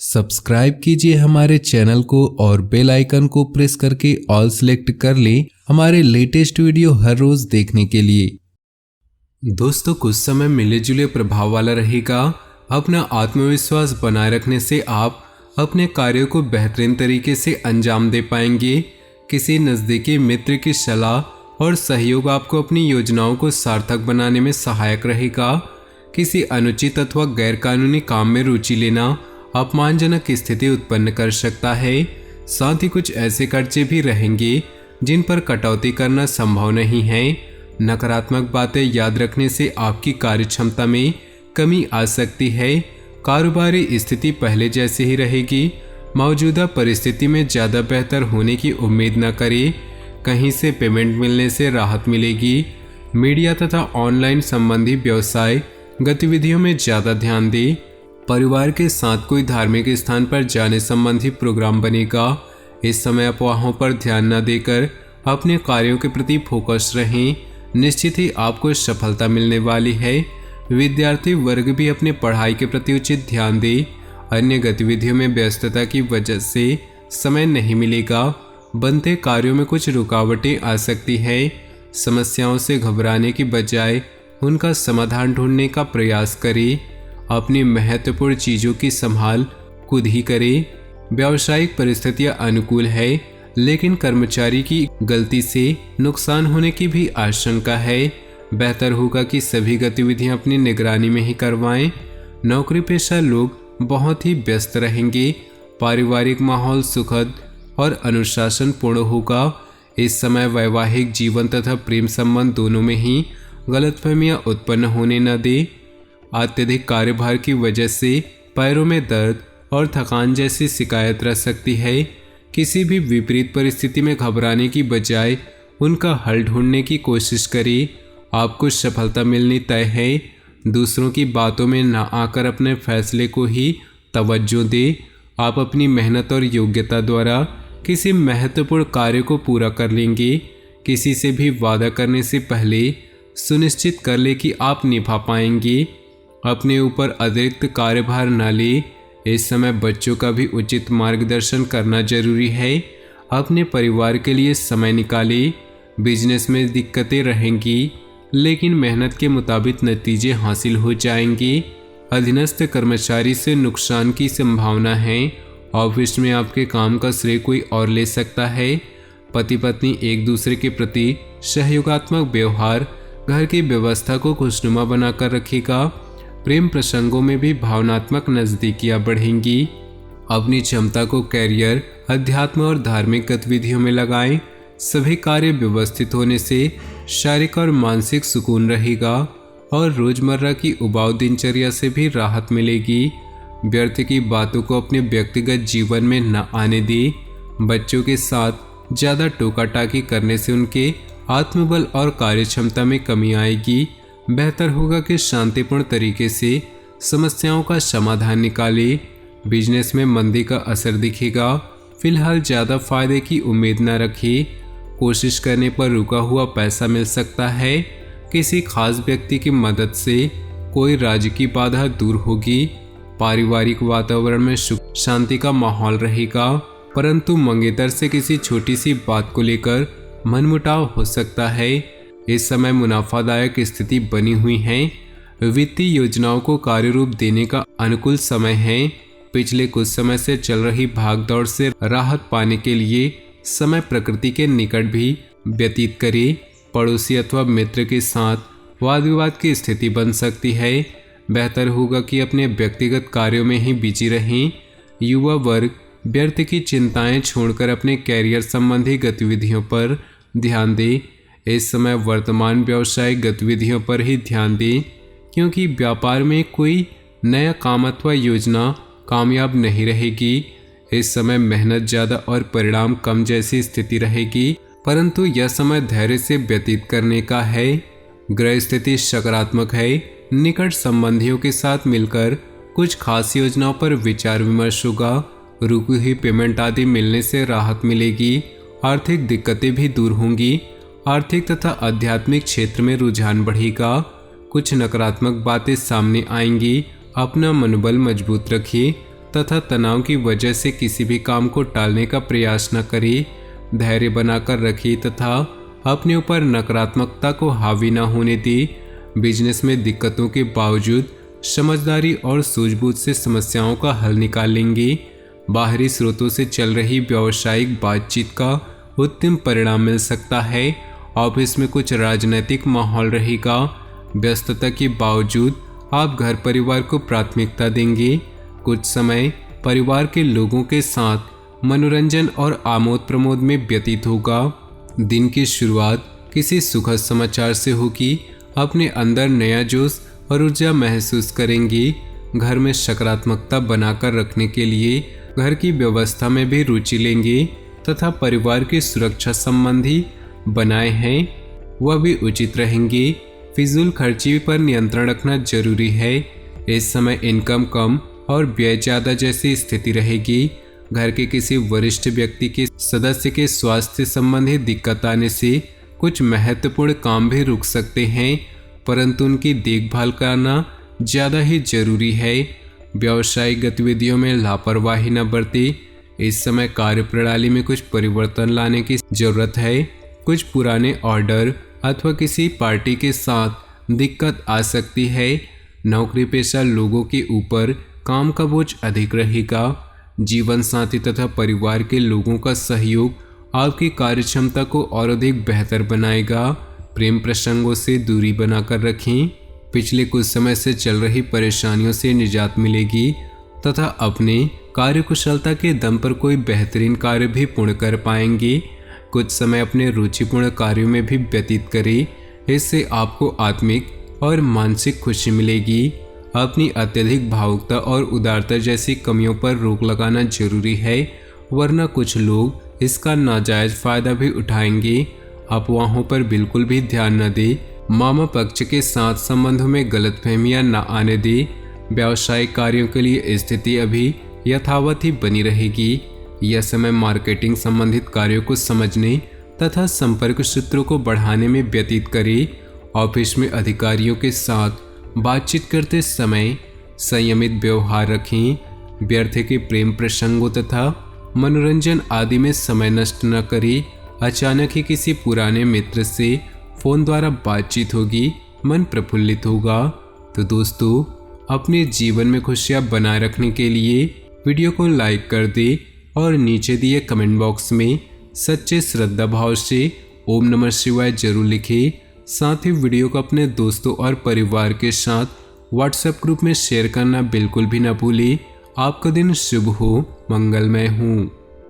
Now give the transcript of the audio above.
Subscribe कीजिए हमारे channel को और बेल आइकन को प्रेस करके ऑल सेलेक्ट कर लें हमारे लेटेस्ट वीडियो हर रोज देखने के लिए। दोस्तों, कुछ समय मिले जुले प्रभाव वाला रहेगा। अपना आत्मविश्वास बनाए रखने से आप अपने कार्यों को बेहतरीन तरीके से अंजाम दे पाएंगे। किसी नज़दीकी मित्र की सलाह और सहयोग आपको अपनी योजनाओं को सार्थक बनाने में सहायक रहेगा। किसी अनुचित अथवा गैरकानूनी काम में रुचि लेना अपमानजनक स्थिति उत्पन्न कर सकता है। साथ ही कुछ ऐसे कर्जे भी रहेंगे जिन पर कटौती करना संभव नहीं है। नकारात्मक बातें याद रखने से आपकी कार्यक्षमता में कमी आ सकती है। कारोबारी स्थिति पहले जैसी ही रहेगी। मौजूदा परिस्थिति में ज़्यादा बेहतर होने की उम्मीद न करें। कहीं से पेमेंट मिलने से राहत मिलेगी। मीडिया तथा ऑनलाइन संबंधी व्यवसाय गतिविधियों में ज़्यादा ध्यान दें। परिवार के साथ कोई धार्मिक स्थान पर जाने संबंधी प्रोग्राम बनेगा। इस समय अफवाहों पर ध्यान न देकर अपने कार्यों के प्रति फोकस रहें। निश्चित ही आपको सफलता मिलने वाली है। विद्यार्थी वर्ग भी अपने पढ़ाई के प्रति उचित ध्यान दे। अन्य गतिविधियों में व्यस्तता की वजह से समय नहीं मिलेगा। बनते कार्यों में कुछ रुकावटें आ सकती है। समस्याओं से घबराने की बजाय उनका समाधान ढूंढने का प्रयास करें। अपनी महत्वपूर्ण चीज़ों की संभाल खुद ही करें। व्यावसायिक परिस्थितियां अनुकूल है, लेकिन कर्मचारी की गलती से नुकसान होने की भी आशंका है। बेहतर होगा कि सभी गतिविधियां अपनी निगरानी में ही करवाएं। नौकरी पेशा लोग बहुत ही व्यस्त रहेंगे। पारिवारिक माहौल सुखद और अनुशासनपूर्ण होगा। इस समय वैवाहिक जीवन तथा प्रेम संबंध दोनों में ही गलतफहमियां उत्पन्न होने न दें। अत्यधिक कार्यभार की वजह से पैरों में दर्द और थकान जैसी शिकायत रह सकती है। किसी भी विपरीत परिस्थिति में घबराने की बजाय उनका हल ढूंढने की कोशिश करें। आपको सफलता मिलनी तय है। दूसरों की बातों में न आकर अपने फैसले को ही तवज्जो दें। आप अपनी मेहनत और योग्यता द्वारा किसी महत्वपूर्ण कार्य को पूरा कर लेंगे। किसी से भी वादा करने से पहले सुनिश्चित कर ले कि आप निभा पाएंगे। अपने ऊपर अतिरिक्त कार्यभार न ले। इस समय बच्चों का भी उचित मार्गदर्शन करना जरूरी है। अपने परिवार के लिए समय निकालें। बिजनेस में दिक्कतें रहेंगी, लेकिन मेहनत के मुताबिक नतीजे हासिल हो जाएंगे। अधीनस्थ कर्मचारी से नुकसान की संभावना है। ऑफिस में आपके काम का श्रेय कोई और ले सकता है। पति पत्नी एक दूसरे के प्रति सहयोगात्मक व्यवहार घर की व्यवस्था को खुशनुमा बनाकर रखेगा। प्रेम प्रसंगों में भी भावनात्मक नज़दीकियां बढ़ेंगी। अपनी क्षमता को कैरियर, अध्यात्म और धार्मिक गतिविधियों में लगाएं। सभी कार्य व्यवस्थित होने से शारीरिक और मानसिक सुकून रहेगा और रोजमर्रा की उबाऊ दिनचर्या से भी राहत मिलेगी। व्यर्थ की बातों को अपने व्यक्तिगत जीवन में न आने दें। बच्चों के साथ ज़्यादा टोका टाकी करने से उनके आत्मबल और कार्यक्षमता में कमी आएगी। बेहतर होगा कि शांतिपूर्ण तरीके से समस्याओं का समाधान निकालें। बिजनेस में मंदी का असर दिखेगा। फिलहाल ज़्यादा फायदे की उम्मीद न रखें। कोशिश करने पर रुका हुआ पैसा मिल सकता है। किसी खास व्यक्ति की मदद से कोई राज्य की बाधा दूर होगी। पारिवारिक वातावरण में सुख शांति का माहौल रहेगा, परंतु मंगेतर से किसी छोटी सी बात को लेकर मनमुटाव हो सकता है। इस समय मुनाफादायक स्थिति बनी हुई है। वित्तीय योजनाओं को कार्य रूप देने का अनुकूल समय है। पिछले कुछ समय से चल रही भागदौड़ से राहत पाने के लिए समय प्रकृति के निकट भी व्यतीत करें। पड़ोसी अथवा मित्र के साथ वाद विवाद की स्थिति बन सकती है। बेहतर होगा कि अपने व्यक्तिगत कार्यों में ही बिजी रहें। युवा वर्ग व्यर्थ की चिंताएं छोड़कर अपने कैरियर संबंधी गतिविधियों पर ध्यान दे। इस समय वर्तमान व्यावसायिक गतिविधियों पर ही ध्यान दें, क्योंकि व्यापार में कोई नया काम अथवा योजना कामयाब नहीं रहेगी। इस समय मेहनत ज़्यादा और परिणाम कम जैसी स्थिति रहेगी, परंतु यह समय धैर्य से व्यतीत करने का है। ग्रह स्थिति सकारात्मक है। निकट संबंधियों के साथ मिलकर कुछ खास योजनाओं पर विचार विमर्श होगा। रुकी हुई पेमेंट आदि मिलने से राहत मिलेगी। आर्थिक दिक्कतें भी दूर होंगी। आर्थिक तथा आध्यात्मिक क्षेत्र में रुझान बढ़ेगा। कुछ नकारात्मक बातें सामने आएंगी। अपना मनोबल मजबूत रखिए। तथा तनाव की वजह से किसी भी काम को टालने का प्रयास न करें। धैर्य बनाकर रखिए तथा अपने ऊपर नकारात्मकता को हावी न होने दें। बिजनेस में दिक्कतों के बावजूद समझदारी और सूझबूझ से समस्याओं का हल निकालेंगे। बाहरी स्रोतों से चल रही व्यावसायिक बातचीत का उत्तम परिणाम मिल सकता है। ऑफिस में कुछ राजनीतिक माहौल रहेगा। व्यस्तता के बावजूद आप घर परिवार को प्राथमिकता देंगे। कुछ समय परिवार के लोगों के साथ मनोरंजन और आमोद प्रमोद में व्यतीत होगा। दिन की शुरुआत किसी सुखद समाचार से होगी। अपने अंदर नया जोश और ऊर्जा महसूस करेंगे। घर में सकारात्मकता बनाकर रखने के लिए घर की व्यवस्था में भी रुचि लेंगे तथा परिवार की सुरक्षा संबंधी बनाए हैं वह भी उचित रहेंगे। फिजूल खर्ची पर नियंत्रण रखना जरूरी है। इस समय इनकम कम और व्यय ज़्यादा जैसी स्थिति रहेगी। घर के किसी वरिष्ठ व्यक्ति के सदस्य के स्वास्थ्य संबंधी दिक्कत आने से कुछ महत्वपूर्ण काम भी रुक सकते हैं, परंतु उनकी देखभाल करना ज़्यादा ही जरूरी है। व्यावसायिक गतिविधियों में लापरवाही न बरतें। इस समय कार्यप्रणाली में कुछ परिवर्तन लाने की जरूरत है। कुछ पुराने ऑर्डर अथवा किसी पार्टी के साथ दिक्कत आ सकती है। नौकरी पेशा लोगों के ऊपर काम का बोझ अधिक रहेगा। जीवन साथी तथा परिवार के लोगों का सहयोग आपकी कार्यक्षमता को और अधिक बेहतर बनाएगा। प्रेम प्रसंगों से दूरी बनाकर रखें। पिछले कुछ समय से चल रही परेशानियों से निजात मिलेगी तथा अपने कार्यकुशलता के दम पर कोई बेहतरीन कार्य भी पूर्ण कर पाएंगे। कुछ समय अपने रुचिपूर्ण कार्यों में भी व्यतीत करें। इससे आपको आत्मिक और मानसिक खुशी मिलेगी। अपनी अत्यधिक भावुकता और उदारता जैसी कमियों पर रोक लगाना जरूरी है, वरना कुछ लोग इसका नाजायज फायदा भी उठाएंगे। अफवाहों पर बिल्कुल भी ध्यान न दें। मामा पक्ष के साथ संबंधों में गलतफहमियां न आने दें। व्यावसायिक कार्यों के लिए स्थिति अभी यथावत ही बनी रहेगी। यह समय मार्केटिंग संबंधित कार्यों को समझने तथा संपर्क सूत्रों को बढ़ाने में व्यतीत करें। ऑफिस में अधिकारियों के साथ बातचीत करते समय संयमित व्यवहार रखें। व्यर्थ के प्रेम प्रसंगों तथा मनोरंजन आदि में समय नष्ट न करें। अचानक ही किसी पुराने मित्र से फोन द्वारा बातचीत होगी, मन प्रफुल्लित होगा। तो दोस्तों, अपने जीवन में खुशियां बनाए रखने के लिए वीडियो को लाइक कर दे और नीचे दिए कमेंट बॉक्स में सच्चे श्रद्धा भाव से ओम नमः शिवाय जरूर लिखें। साथ ही वीडियो को अपने दोस्तों और परिवार के साथ व्हाट्सएप ग्रुप में शेयर करना बिल्कुल भी न भूलें। आपका दिन शुभ हो, मंगलमय हो।